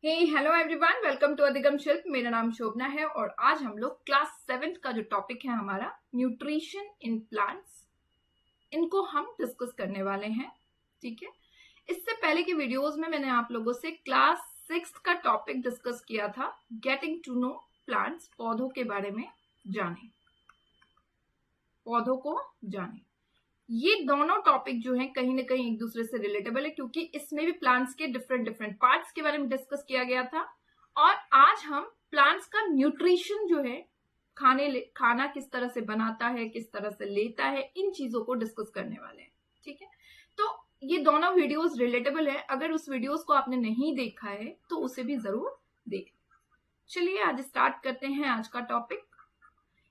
Hey hello everyone, welcome to Adhigam Shilp. मेरा नाम शोभना है और आज हम लोग क्लास 7 का जो टॉपिक है हमारा न्यूट्रिशन इन प्लांट्स, इनको हम डिस्कस करने वाले हैं। ठीक है, इससे पहले के वीडियोस में मैंने आप लोगों से क्लास 6 का टॉपिक डिस्कस किया था, गेटिंग टू नो प्लांट्स, पौधों के बारे में जाने, पौधों को जाने। ये दोनों टॉपिक जो हैं कहीं ना कहीं एक दूसरे से रिलेटेबल है, क्योंकि इसमें भी प्लांट्स के डिफरेंट पार्ट्स के बारे में डिस्कस किया गया था। और आज हम प्लांट्स का न्यूट्रिशन जो है, खाना किस तरह से बनाता है, किस तरह से लेता है, इन चीजों को डिस्कस करने वाले हैं। ठीक है, तो ये दोनों वीडियोस रिलेटेबल है। अगर उस वीडियोस को आपने नहीं देखा है तो उसे भी जरूर देखें। चलिए आज स्टार्ट करते हैं आज का टॉपिक।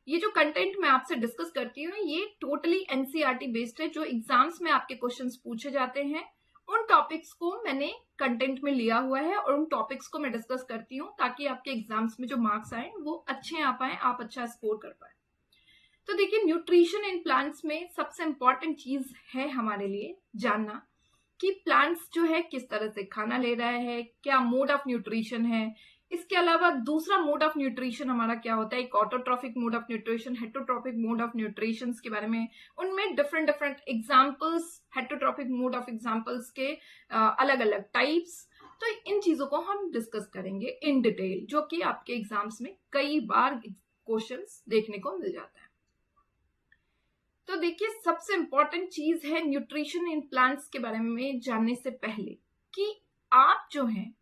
ये जो कंटेंट मैं आपसे डिस्कस करती हूँ ये टोटली एनसीईआरटी बेस्ड है। जो एग्जाम्स में आपके क्वेश्चंस पूछे जाते हैं उन टॉपिक्स को मैंने कंटेंट में लिया हुआ है और उन टॉपिक्स को मैं डिस्कस करती हूँ ताकि आपके एग्जाम्स में जो मार्क्स आए वो अच्छे आ पाए, आप अच्छा स्कोर कर पाए। तो देखिए, न्यूट्रिशन इन प्लांट्स में सबसे इंपॉर्टेंट चीज है हमारे लिए जानना कि प्लांट्स जो है किस तरह से खाना ले रहा है, क्या मोड ऑफ न्यूट्रिशन है। इसके अलावा दूसरा मोड ऑफ न्यूट्रिशन हमारा क्या होता है, एक autotrophic mode of nutrition, heterotrophic mode of nutrition के बारे में, उनमें different examples, heterotrophic mode of examples के अलग अलग टाइप्स। तो इन चीजों को हम डिस्कस करेंगे इन डिटेल, जो कि आपके एग्जाम्स में कई बार क्वेश्चंस देखने को मिल जाता है। तो देखिए, सबसे इंपॉर्टेंट चीज है न्यूट्रिशन इन प्लांट्स के बारे में जानने से पहले कि आप जो हैं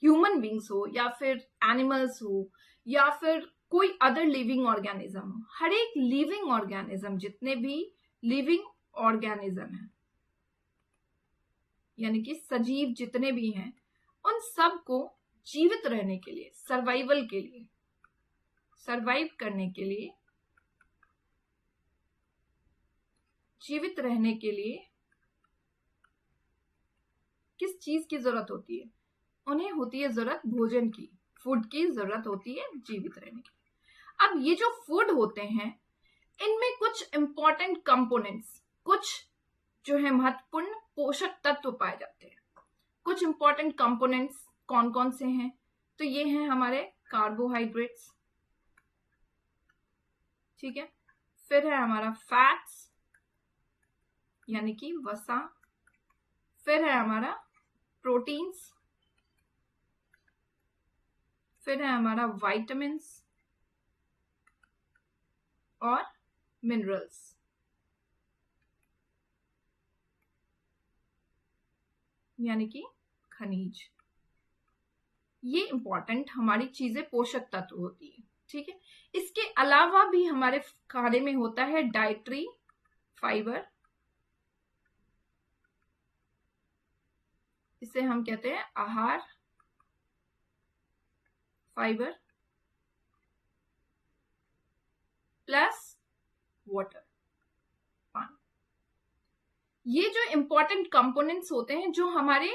ह्यूमन बींग्स हो या फिर एनिमल्स हो या फिर कोई अदर लिविंग ऑर्गेनिज्म हो, हर एक लिविंग ऑर्गेनिज्म, जितने भी लिविंग ऑर्गेनिज्म हैं यानी कि सजीव जितने भी हैं, उन सब को जीवित रहने के लिए, सर्वाइवल के लिए, सर्वाइव करने के लिए, जीवित रहने के लिए किस चीज की जरूरत होती है? उन्हें होती है जरूरत भोजन की, फूड की जरूरत होती है जीवित रहने की। अब ये जो फूड होते हैं इनमें कुछ इंपॉर्टेंट कंपोनेंट्स, कुछ जो है महत्वपूर्ण पोषक तत्व पाए जाते हैं। कुछ इंपॉर्टेंट कंपोनेंट्स कौन कौन से हैं? तो ये हैं हमारे कार्बोहाइड्रेट्स, ठीक है, फिर है हमारा फैट्स यानी कि वसा, फिर है हमारा प्रोटीन्स, फिर है हमारा विटामिन्स और मिनरल्स यानी कि खनिज। ये इंपॉर्टेंट हमारी चीजें पोषक तत्व होती है। ठीक है, इसके अलावा भी हमारे खाने में होता है डाइटरी फाइबर, इसे हम कहते हैं आहार फाइबर, प्लस वाटर, पानी। ये जो इंपॉर्टेंट कंपोनेंट्स होते हैं जो हमारे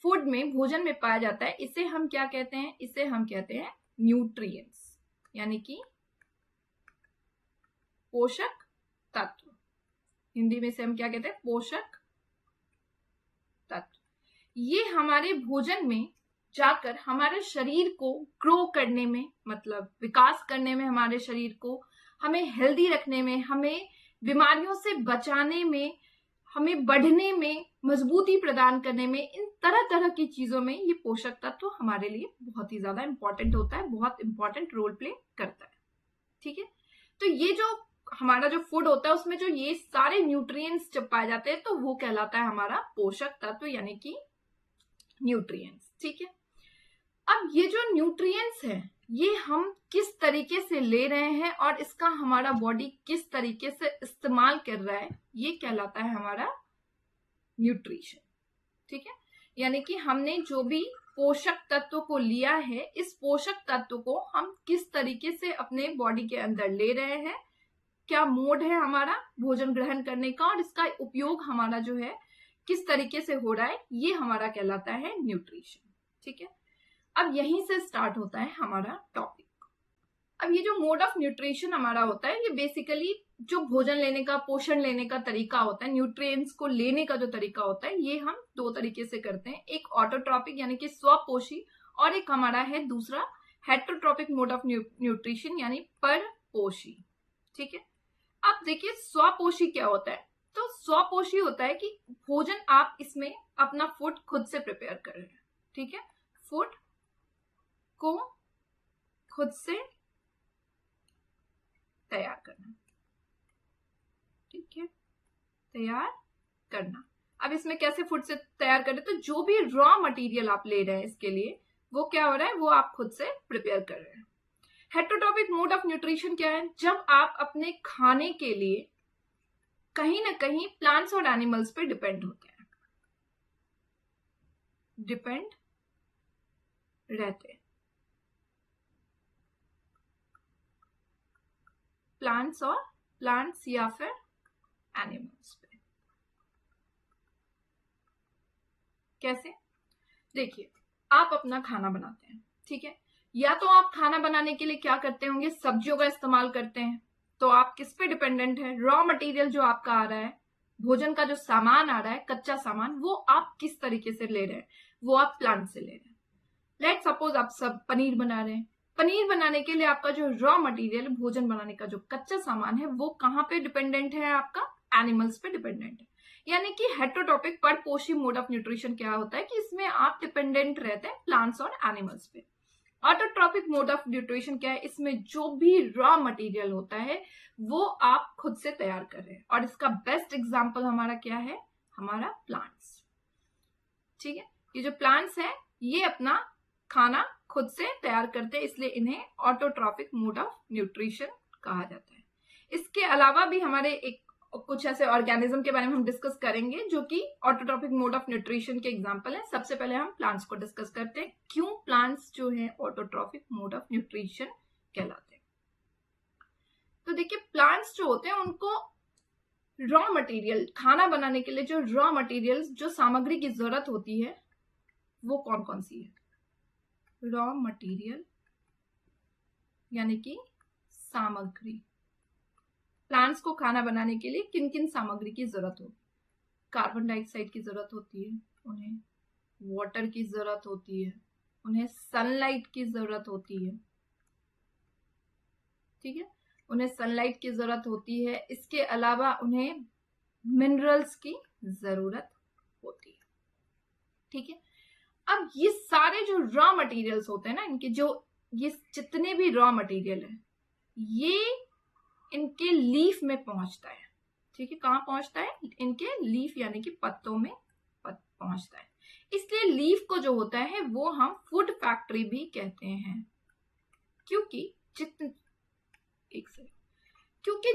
फूड में, भोजन में पाया जाता है, इसे हम क्या कहते हैं? इसे हम कहते हैं न्यूट्रिएंट्स यानी कि पोषक तत्व। हिंदी में से हम क्या कहते हैं? पोषक तत्व। ये हमारे भोजन में जाकर हमारे शरीर को ग्रो करने में, मतलब विकास करने में, हमारे शरीर को हमें हेल्दी रखने में, हमें बीमारियों से बचाने में, हमें बढ़ने में, मजबूती प्रदान करने में, इन तरह तरह की चीजों में ये पोषक तत्व हमारे लिए बहुत ही ज्यादा इंपॉर्टेंट होता है, बहुत इंपॉर्टेंट रोल प्ले करता है। ठीक है, तो ये जो हमारा जो फूड होता है उसमें जो ये सारे न्यूट्रिएंट्स जब पाए जाते हैं तो वो कहलाता है हमारा पोषक तत्व यानी कि न्यूट्रिएंट्स। ठीक है, अब ये जो न्यूट्रिएंट्स है ये हम किस तरीके से ले रहे हैं और इसका हमारा बॉडी किस तरीके से इस्तेमाल कर रहा है, ये कहलाता है हमारा न्यूट्रिशन। ठीक है, यानी कि हमने जो भी पोषक तत्व को लिया है, इस पोषक तत्व को हम किस तरीके से अपने बॉडी के अंदर ले रहे हैं, क्या मोड है हमारा भोजन ग्रहण करने का, और इसका उपयोग हमारा जो है किस तरीके से हो रहा है, ये हमारा कहलाता है न्यूट्रिशन। ठीक है, अब यहीं से स्टार्ट होता है हमारा टॉपिक। अब ये जो मोड ऑफ न्यूट्रिशन हमारा होता है, ये बेसिकली जो भोजन लेने का, पोषण लेने का तरीका होता है, न्यूट्रिएंट्स को लेने का जो तरीका होता है, ये हम दो तरीके से करते हैं। एक ऑटोट्रॉपिक यानी कि स्वपोषी, और एक हमारा है दूसरा हेटरोट्रॉपिक मोड ऑफ न्यूट्रिशन यानी परपोषी। ठीक है, अब देखिए स्वपोषी क्या होता है। तो स्वपोषी होता है कि भोजन आप इसमें अपना फूड खुद से प्रिपेयर कर रहे हैं। ठीक है, फूड को खुद से तैयार करना। ठीक है, तैयार करना। अब इसमें कैसे फूड से तैयार करें, तो जो भी रॉ मटेरियल आप ले रहे हैं इसके लिए वो क्या हो रहा है, वो आप खुद से प्रिपेयर कर रहे हैं। हेटरोट्रॉपिक मोड ऑफ न्यूट्रिशन क्या है, जब आप अपने खाने के लिए कहीं ना कहीं प्लांट्स और एनिमल्स पे डिपेंड होते हैं, डिपेंड रहते हैं, प्लांट्स या फिर एनिमल्स पे। कैसे, देखिए आप अपना खाना बनाते हैं, ठीक है, या तो आप खाना बनाने के लिए क्या करते होंगे, सब्जियों का इस्तेमाल करते हैं। तो आप किस पे डिपेंडेंट है, रॉ मटेरियल जो आपका आ रहा है, भोजन का जो सामान आ रहा है, कच्चा सामान, वो आप किस तरीके से ले रहे हैं, वो आप प्लांट से ले रहे हैं। लेट सपोज आप सब पनीर बना रहे हैं, पनीर बनाने के लिए आपका जो रॉ मटेरियल, भोजन बनाने का जो कच्चा सामान है, वो कहाँ पे डिपेंडेंट है, आपका एनिमल्स पे डिपेंडेंट है। यानी कि हेटरोट्रॉपिक परपोषी मोड ऑफ न्यूट्रिशन क्या होता है कि इसमें आप डिपेंडेंट रहते हैं प्लांट्स और एनिमल्स पे। ऑटोट्रॉपिक मोड ऑफ न्यूट्रिशन क्या है, इसमें जो भी रॉ मटेरियल होता है वो आप खुद से तैयार कर रहे हैं, और इसका बेस्ट एग्जांपल हमारा क्या है, हमारा प्लांट्स। ठीक है, ये जो प्लांट्स है ये अपना खाना खुद से तैयार करते हैं, इसलिए इन्हें ऑटोट्रॉपिक मोड ऑफ न्यूट्रिशन कहा जाता है। इसके अलावा भी हमारे एक कुछ ऐसे ऑर्गेनिज्म के बारे में हम डिस्कस करेंगे जो कि ऑटोट्रॉपिक मोड ऑफ न्यूट्रिशन के एग्जांपल है। सबसे पहले हम प्लांट्स को डिस्कस करते हैं, क्यों प्लांट्स जो है ऑटोट्रॉपिक मोड ऑफ न्यूट्रिशन कहलाते हैं। तो देखिए प्लांट्स जो होते हैं उनको रॉ मटेरियल, खाना बनाने के लिए जो रॉ मटेरियल्स, जो सामग्री की जरूरत होती है वो कौन कौन सी है, रॉ मटेरियल यानी कि सामग्री। प्लांट्स को खाना बनाने के लिए किन किन सामग्री की जरूरत होती है, कार्बन डाइऑक्साइड की जरूरत होती है, उन्हें वाटर की जरूरत होती है, उन्हें सनलाइट की जरूरत होती है। ठीक है, उन्हें सनलाइट की जरूरत होती है। इसके अलावा उन्हें मिनरल्स की जरूरत होती है। ठीक है, अब ये सारे जो रॉ मटेरियल्स होते हैं ना, इनके जो ये जितने भी रॉ मटेरियल है ये इनके लीफ में पहुंचता है। ठीक है, कहाँ पहुंचता है, इनके लीफ यानी कि पत्तों में पहुंचता है। इसलिए लीफ को जो होता है वो हम फूड फैक्ट्री भी कहते हैं, क्योंकि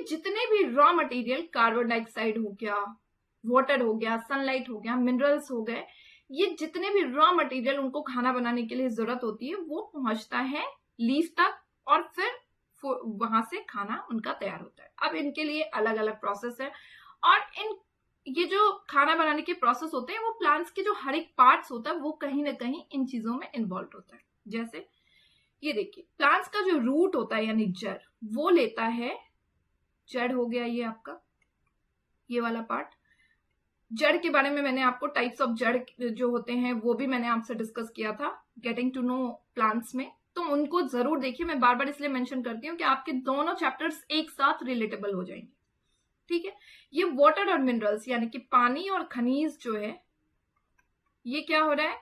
जितने भी रॉ मटेरियल, कार्बन डाइऑक्साइड हो गया, वाटर हो गया, सनलाइट हो गया, मिनरल्स हो गए, ये जितने भी रॉ मटेरियल उनको खाना बनाने के लिए जरूरत होती है वो पहुंचता है लीफ तक, और फिर वहां से खाना उनका तैयार होता है। अब इनके लिए अलग अलग प्रोसेस है, और ये जो खाना बनाने के प्रोसेस होते हैं वो प्लांट्स के जो हर एक पार्ट्स होता है वो कहीं ना कहीं इन चीजों में इन्वॉल्व होता है। जैसे ये देखिए प्लांट्स का जो रूट होता है यानी जड़, वो लेता है, जड़ हो गया ये आपका, ये वाला पार्ट। जड़ के बारे में मैंने आपको टाइप्स ऑफ जड़ जो होते हैं वो भी मैंने आपसे डिस्कस किया था गेटिंग टू नो प्लांट्स में, तो उनको जरूर देखिए। मैं बार बार इसलिए मेंशन करती हूँ कि आपके दोनों चैप्टर्स एक साथ रिलेटेबल हो जाएंगे। ठीक है, ये वाटर और मिनरल्स यानी कि पानी और खनिज जो है ये क्या हो रहा है,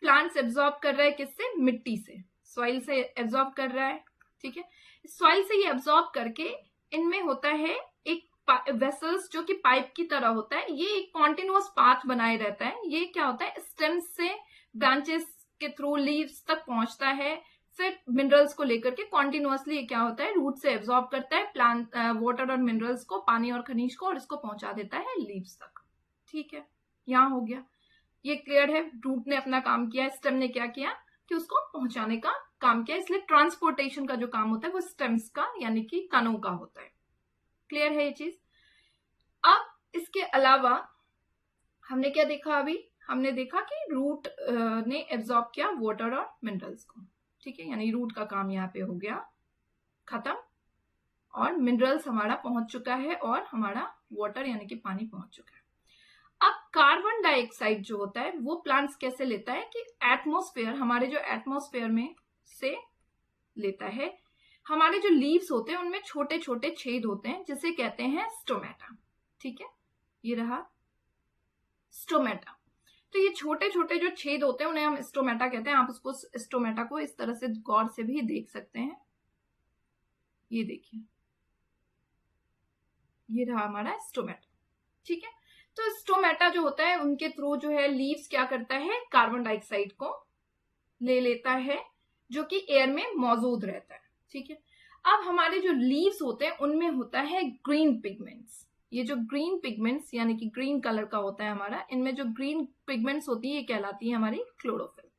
प्लांट्स एब्जॉर्ब कर रहा है, किससे, मिट्टी से, सॉइल से एब्जॉर्ब कर रहा है। ठीक है, सॉइल से ये एब्जॉर्ब करके इनमें होता है एक वेसल्स जो कि पाइप की तरह होता है, ये एक कॉन्टिन्यूअस पाथ बनाए रहता है। ये क्या होता है, स्टेम्स से ब्रांचेस के थ्रू लीव्स तक पहुंचता है, फिर मिनरल्स को लेकर के कॉन्टिन्यूअसली क्या होता है, रूट से एब्जॉर्ब करता है प्लांट वाटर और मिनरल्स को, पानी और खनिज को, और इसको पहुंचा देता है लीव्स तक। ठीक है, यहां हो गया, ये क्लियर है। रूट ने अपना काम किया, स्टेम ने क्या किया कि उसको पहुंचाने का काम किया, इसलिए ट्रांसपोर्टेशन का जो काम होता है वो स्टेम्स का यानी कि तनों का होता है। क्लियर है ये चीज। अब इसके अलावा हमने क्या देखा, अभी हमने देखा कि रूट ने एब्जॉर्ब किया वाटर और मिनरल्स को। ठीक है, यानी रूट का काम यहाँ पे हो गया खत्म, और मिनरल्स हमारा पहुंच चुका है, और हमारा वाटर यानी कि पानी पहुंच चुका है। अब कार्बन डाइऑक्साइड जो होता है वो प्लांट्स कैसे लेता है कि एटमॉस्फेयर, हमारे जो एटमॉस्फेयर में से लेता है। हमारे जो लीव्स होते हैं उनमें छोटे छोटे छेद होते हैं जिसे कहते हैं स्टोमेटा। ठीक है, ये रहा स्टोमेटा। तो ये छोटे छोटे जो छेद होते हैं उन्हें हम स्टोमेटा कहते हैं। आप उसको स्टोमेटा को इस तरह से गौर से भी देख सकते हैं। ये देखिए, ये रहा हमारा स्टोमेटा। ठीक है, तो स्टोमेटा जो होता है उनके थ्रू जो है लीव्स क्या करता है, कार्बन डाइऑक्साइड को ले लेता है जो कि एयर में मौजूद रहता है। ठीक है, अब हमारे जो लीव्स होते हैं उनमें होता है ग्रीन पिगमेंट्स। ये जो ग्रीन पिगमेंट्स यानी कि ग्रीन कलर का होता है हमारा, इनमें जो ग्रीन पिगमेंट्स होती है ये कहलाती है हमारी क्लोरोफिल।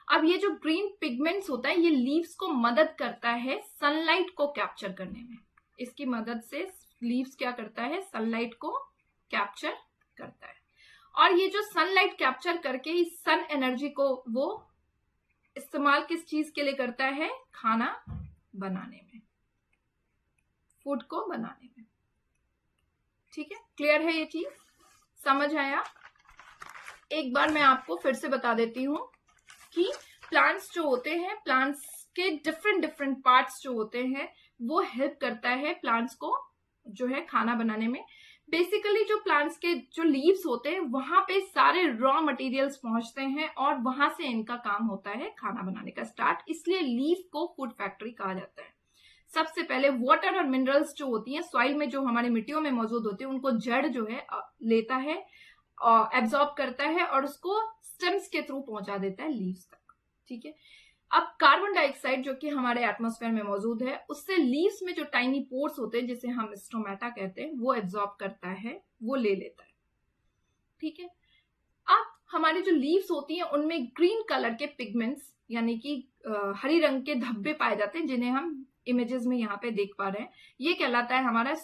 अब ये जो ग्रीन पिगमेंट्स होता है ये लीव्स को मदद करता है सनलाइट को कैप्चर करने में। इसकी मदद से लीव्स क्या करता है, सनलाइट को कैप्चर करता है। और ये जो सनलाइट कैप्चर करके इस सन एनर्जी को वो इस्तेमाल किस चीज के लिए करता है, खाना बनाने में, फूड को बनाने में। ठीक है, क्लियर है, ये चीज समझ आया। एक बार मैं आपको फिर से बता देती हूं कि प्लांट्स जो होते हैं, प्लांट्स के डिफरेंट डिफरेंट पार्ट्स जो होते हैं वो हेल्प करता है प्लांट्स को जो है खाना बनाने में। बेसिकली जो प्लांट्स के जो लीव्स होते हैं वहां पे सारे रॉ मटेरियल्स पहुंचते हैं और वहां से इनका काम होता है खाना बनाने का स्टार्ट। इसलिए लीफ को फूड फैक्ट्री कहा जाता है। सबसे पहले वाटर और मिनरल्स जो होती हैं सॉइल में, जो हमारी मिट्टियों में मौजूद होती है, उनको जड़ जो है लेता है, एब्जॉर्ब करता है और उसको स्टेम्स के थ्रू पहुंचा देता है लीव्स तक। ठीक है, अब कार्बन डाइऑक्साइड जो कि हमारे एटमॉस्फेयर में मौजूद है उससे लीव्स में जो टाइनी पोर्स होते हैं जिसे हम स्टोमेटा कहते हैं वो एब्जॉर्ब करता है, वो ले लेता है। ठीक है, अब हमारी जो लीव्स होती हैं उनमें ग्रीन कलर के पिगमेंट्स यानी कि हरी रंग के धब्बे पाए जाते हैं जिन्हें हम इमेजेस में यहाँ पे देख पा रहे हैं। ये कहलाता है हमारा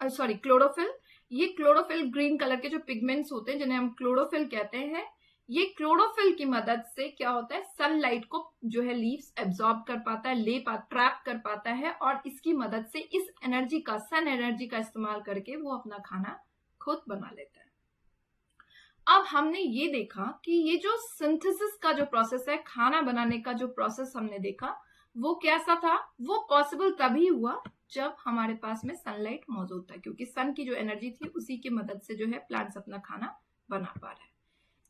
क्लोरोफिल। ये क्लोरोफिल ग्रीन कलर के जो पिगमेंट्स होते हैं जिन्हें हम क्लोरोफिल कहते हैं, ये क्लोरोफिल की मदद से क्या होता है, सनलाइट को जो है लीव्स एब्जॉर्ब कर पाता है, ट्रैप कर पाता है और इसकी मदद से इस एनर्जी का, सन एनर्जी का इस्तेमाल करके वो अपना खाना खुद बना लेता है। अब हमने ये देखा कि ये जो सिंथेसिस का जो प्रोसेस है, खाना बनाने का जो प्रोसेस हमने देखा वो कैसा था, वो पॉसिबल तभी हुआ जब हमारे पास में सनलाइट मौजूद था, क्योंकि सन की जो एनर्जी थी उसी की मदद से जो है प्लांट्स अपना खाना बना पा रहे हैं।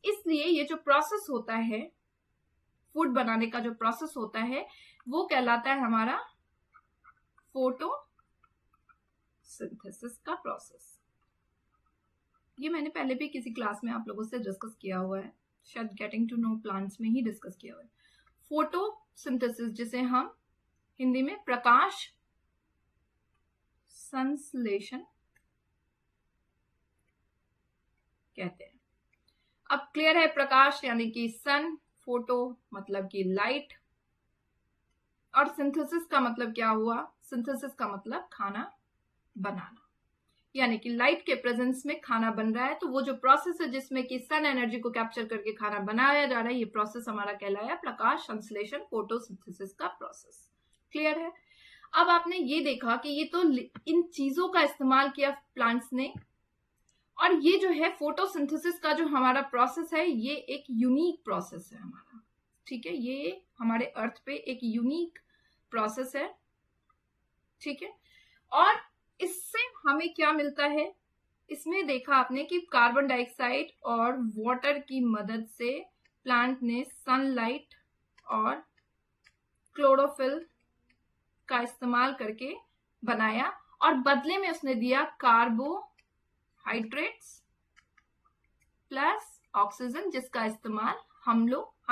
इसलिए ये जो प्रोसेस होता है, फूड बनाने का जो प्रोसेस होता है वो कहलाता है हमारा फोटोसिंथेसिस का प्रोसेस। ये मैंने पहले भी किसी क्लास में आप लोगों से डिस्कस किया हुआ है, शायद गेटिंग टू नो प्लांट्स में ही डिस्कस किया हुआ है। फोटोसिंथेसिस जिसे हम हिंदी में प्रकाश संश्लेषण कहते हैं। अब क्लियर है, प्रकाश यानी कि सन, फोटो मतलब कि लाइट, और सिंथेसिस का मतलब क्या हुआ, सिंथेसिस का मतलब खाना बनाना, यानी कि लाइट के प्रेजेंस में खाना बन रहा है। तो वो जो प्रोसेस है जिसमें कि सन एनर्जी को कैप्चर करके खाना बनाया जा रहा है, ये प्रोसेस हमारा कहलाया प्रकाश संश्लेषण, फोटोसिंथेसिस का प्रोसेस। क्लियर है। अब आपने ये देखा कि ये तो इन चीजों का इस्तेमाल किया प्लांट्स ने, और ये जो है फोटोसिंथेसिस का जो हमारा प्रोसेस है ये एक यूनिक प्रोसेस है हमारा। ठीक है, ये हमारे अर्थ पे एक यूनिक प्रोसेस है। ठीक है, और इससे हमें क्या मिलता है, इसमें देखा आपने कि कार्बन डाइऑक्साइड और वाटर की मदद से प्लांट ने सनलाइट और क्लोरोफिल का इस्तेमाल करके बनाया, और बदले में उसने दिया कार्बोहाइड्रेट्स प्लस ऑक्सीजन, जिसका इस्तेमाल हम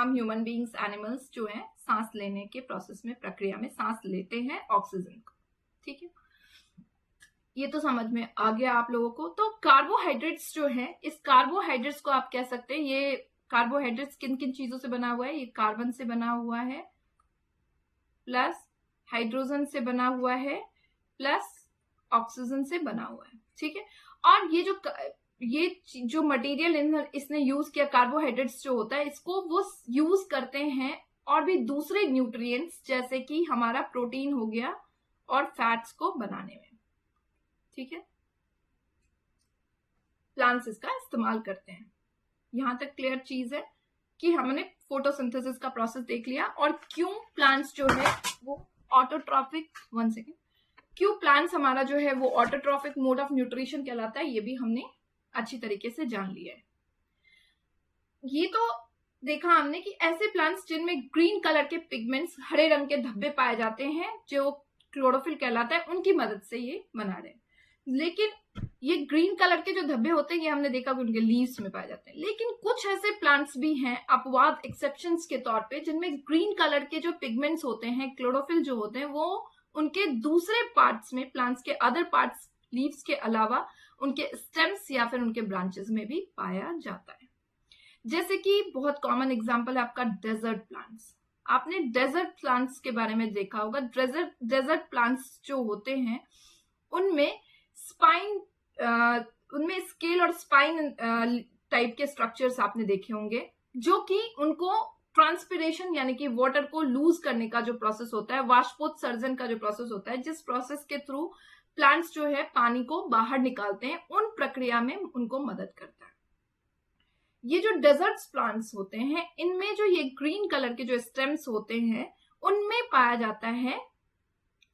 ह्यूमन बीइंग्स, एनिमल्स जो हैं सांस लेने के प्रोसेस में, प्रक्रिया में सांस लेते हैं ऑक्सीजन को। ठीक है, ये तो समझ में आ गया आप लोगों को। तो कार्बोहाइड्रेट्स जो है, इस कार्बोहाइड्रेट्स को आप कह सकते हैं, ये कार्बोहाइड्रेट्स किन किन चीजों से बना हुआ है, ये कार्बन से बना हुआ है प्लस हाइड्रोजन से बना हुआ है प्लस ऑक्सीजन से बना हुआ है। ठीक है, और ये जो मटेरियल इसने यूज किया, कार्बोहाइड्रेट्स जो होता है, इसको वो यूज करते हैं और भी दूसरे न्यूट्रिएंट्स जैसे कि हमारा प्रोटीन हो गया और फैट्स को बनाने में। ठीक है, प्लांट्स इसका इस्तेमाल करते हैं। यहां तक क्लियर चीज है कि हमने फोटोसिंथेसिस का प्रोसेस देख लिया और क्यों प्लांट्स जो है वो ऑटोट्रॉफिक, क्यों प्लांट्स हमारा जो है वो ऑटोट्रॉफिक मोड ऑफ न्यूट्रिशन कहलाता है, ये भी हमने अच्छी तरीके से जान लिया है। ये तो देखा हमने कि ऐसे प्लांट्स जिनमें ग्रीन कलर के पिगमेंट्स, हरे रंग के धब्बे पाए जाते हैं जो क्लोरोफिल कहलाता है, उनकी मदद से ये बना रहे हैं। लेकिन ये ग्रीन कलर के जो धब्बे होते हैं ये हमने देखा कि उनके लीव्स में पाए जाते हैं। लेकिन कुछ ऐसे प्लांट्स भी हैं अपवाद, एक्सेप्शंस के तौर पे, जिनमें ग्रीन कलर के जो पिगमेंट्स होते हैं, क्लोरोफिल जो होते हैं, वो उनके दूसरे पार्ट्स में, प्लांट्स के अदर पार्ट्स, लीव्स के अलावा उनके स्टेम्स या फिर उनके ब्रांचेस में भी पाया जाता है। जैसे कि बहुत कॉमन एग्जांपल है आपका डेजर्ट प्लांट्स। आपने डेजर्ट प्लांट्स के बारे में देखा होगा। डेजर्ट प्लांट्स जो होते हैं उनमें उनमें स्केल और स्पाइन टाइप के स्ट्रक्चर्स आपने देखे होंगे, जो कि उनको ट्रांसपिरेशन यानी कि वाटर को लूज करने का जो प्रोसेस होता है, वाष्पोत्सर्जन का जो प्रोसेस होता है, जिस प्रोसेस के थ्रू प्लांट्स जो है पानी को बाहर निकालते हैं, उन प्रक्रिया में उनको मदद करता है। ये जो डेजर्ट प्लांट्स होते हैं, इनमें जो ये ग्रीन कलर के जो स्टेम्स होते हैं, उनमें पाया जाता है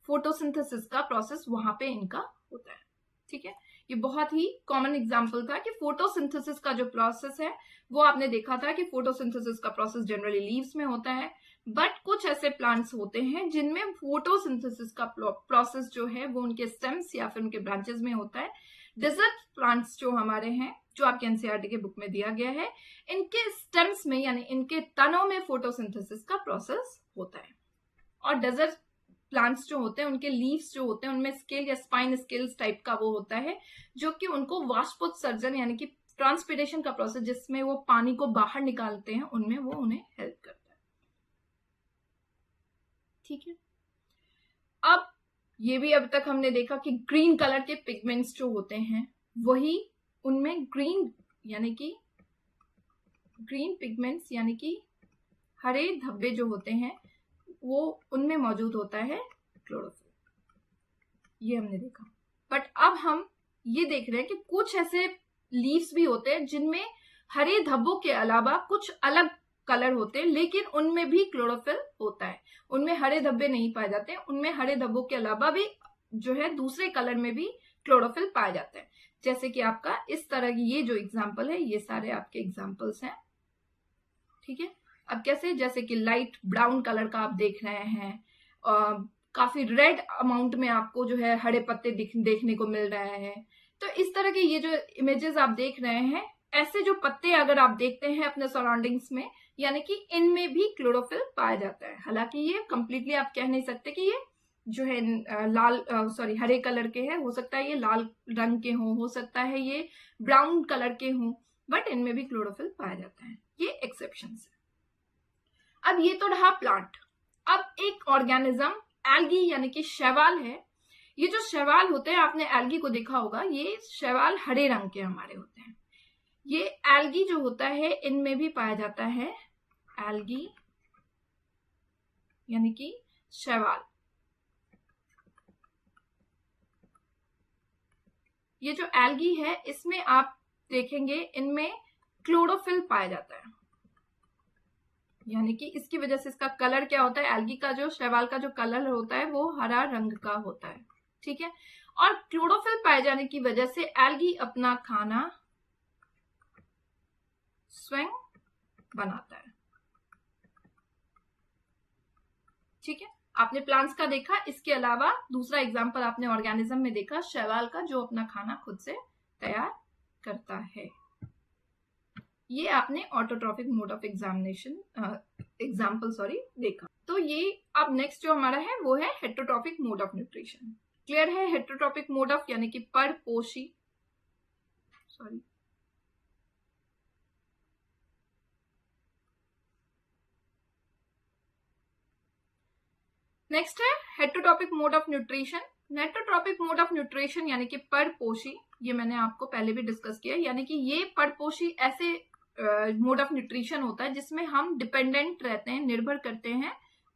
फोटोसिंथेसिस का प्रोसेस, वहां पे इनका होता है। ठीक है, ये बहुत ही कॉमन एग्जांपल था कि फोटोसिंथेसिस का जो प्रोसेस है वो आपने देखा था कि फोटोसिंथेसिस का प्रोसेस जनरली लीव्स में होता है, बट कुछ ऐसे प्लांट्स होते हैं जिनमें फोटोसिंथेसिस का प्रोसेस जो है वो उनके स्टेम्स या फिर उनके ब्रांचेस में होता है। डेजर्ट प्लांट्स जो हमारे हैं, जो आपके एनसीईआरटी के बुक में दिया गया है, इनके स्टेम्स में यानी इनके तनों में फोटोसिंथेसिस का प्रोसेस होता है। और डेजर्ट प्लांट्स जो होते हैं उनके लीव्स जो होते हैं उनमें स्केल या स्पाइन स्केल्स टाइप का वो होता है, जो कि उनको वाष्पोत्सर्जन यानी कि ट्रांसपिरेशन का प्रोसेस, जिसमें वो पानी को बाहर निकालते हैं, उनमें वो उन्हें हेल्प करता है। ठीक है, अब ये भी अब तक हमने देखा कि ग्रीन कलर के पिगमेंट्स जो होते हैं, वही उनमें ग्रीन पिगमेंट्स यानी कि हरे धब्बे जो होते हैं, वो उनमें मौजूद होता है क्लोरोफिल, ये हमने देखा। बट अब हम ये देख रहे हैं कि कुछ ऐसे लीव्स भी होते हैं जिनमें हरे धब्बों के अलावा कुछ अलग कलर होते हैं, लेकिन उनमें भी क्लोरोफिल होता है। उनमें हरे धब्बे नहीं पाए जाते, उनमें हरे धब्बों के अलावा भी जो है दूसरे कलर में भी क्लोरोफिल पाए जाते हैं। जैसे कि आपका इस तरह की ये जो एग्जाम्पल है, ये सारे आपके एग्जाम्पल्स हैं। ठीक है, अब कैसे, जैसे कि लाइट ब्राउन कलर का आप देख रहे हैं, काफी रेड अमाउंट में आपको जो है हरे पत्ते देखने को मिल रहे हैं। तो इस तरह के ये जो इमेजेस आप देख रहे हैं, ऐसे जो पत्ते अगर आप देखते हैं अपने सराउंडिंग्स में, यानी कि इनमें भी क्लोरोफिल पाया जाता है। हालांकि ये कंप्लीटली आप कह नहीं सकते कि ये जो है हरे कलर के हैं, हो सकता है ये लाल रंग के हो सकता है ये ब्राउन कलर के हों, बट इनमें भी क्लोरोफिल पाया जाता है। ये एक्सेप्शन है। अब ये तो रहा प्लांट। अब एक ऑर्गेनिज्म एल्गी यानी कि शैवाल है। ये जो शैवाल होते हैं, आपने एल्गी को देखा होगा, ये शैवाल हरे रंग के हमारे होते हैं। ये एल्गी जो होता है इनमें भी पाया जाता है एल्गी यानी कि शैवाल। ये जो एल्गी है इसमें आप देखेंगे इनमें क्लोरोफिल पाया जाता है, यानी कि इसकी वजह से इसका कलर क्या होता है, एल्गी का जो शैवाल का जो कलर होता है वो हरा रंग का होता है। ठीक है, और क्लोरोफिल पाए जाने की वजह से एल्गी अपना खाना स्वयं बनाता है। ठीक है, आपने प्लांट्स का देखा, इसके अलावा दूसरा एग्जांपल आपने ऑर्गेनिज्म में देखा, शैवाल का, जो अपना खाना खुद से तैयार करता है। ये आपने ऑटोट्रॉफिक मोड ऑफ एग्जाम्पल देखा। तो ये अब नेक्स्ट जो हमारा है वो है heterotrophic mode of nutrition. Clear है, हेटेरोट्रॉफिक मोड ऑफ यानी कि परपोषी, नेक्स्ट है heterotrophic mode of nutrition. Heterotrophic mode of nutrition यानी कि परपोषी, ये मैंने आपको पहले भी डिस्कस किया, यानी कि ये परपोषी ऐसे मोड ऑफ न्यूट्रिशन होता है जिसमें हम डिपेंडेंट रहते हैं, निर्भर करते हैं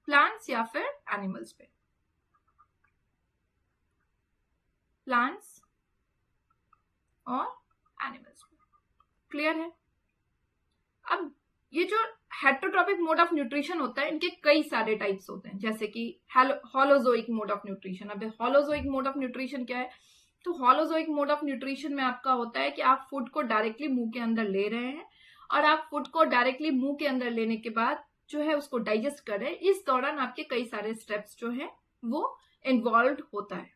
प्लांट्स या फिर एनिमल्स पे। प्लांट्स और एनिमल्स क्लियर है? अब ये जो हेटेरोट्रॉपिक मोड ऑफ न्यूट्रिशन होता है, इनके कई सारे टाइप्स होते हैं, जैसे कि होलोजोइक मोड ऑफ न्यूट्रिशन। अब होलोजोइक मोड ऑफ न्यूट्रिशन क्या है? तो होलोजोइक मोड ऑफ न्यूट्रिशन में आपका होता है कि आप फूड को डायरेक्टली मुंह के अंदर ले रहे हैं, और आप फूड को डायरेक्टली मुंह के अंदर लेने के बाद जो है उसको डाइजेस्ट कर रहे हैं। इस दौरान आपके कई सारे स्टेप्स जो है वो इन्वॉल्व होता है।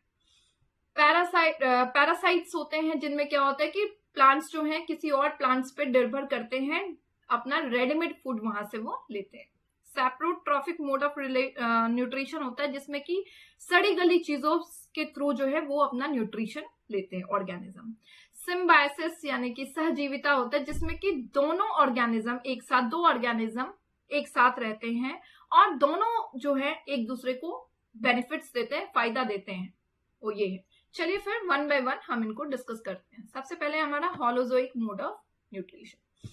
पैरासाइट्स होते हैं, जिनमें क्या होता है कि प्लांट्स जो हैं किसी और प्लांट्स पे निर्भर करते हैं, अपना रेडीमेड फूड वहां से वो लेते हैं। सैप्रोट्रॉफिक मोड ऑफ न्यूट्रिशन होता है, जिसमें कि सड़ी गली चीजों के थ्रू जो है वो अपना न्यूट्रिशन लेते हैं ऑर्गेनिज्म। सिम्बायोसिस यानी कि सहजीविता होता है, जिसमें कि दोनों ऑर्गेनिज्म एक साथ, दो ऑर्गेनिज्म एक साथ रहते हैं और दोनों जो है एक दूसरे को बेनिफिट्स देते हैं, फायदा देते हैं, वो ये है। चलिए फिर वन बाय वन हम इनको डिस्कस करते हैं। सबसे पहले हमारा holozoic mode of nutrition.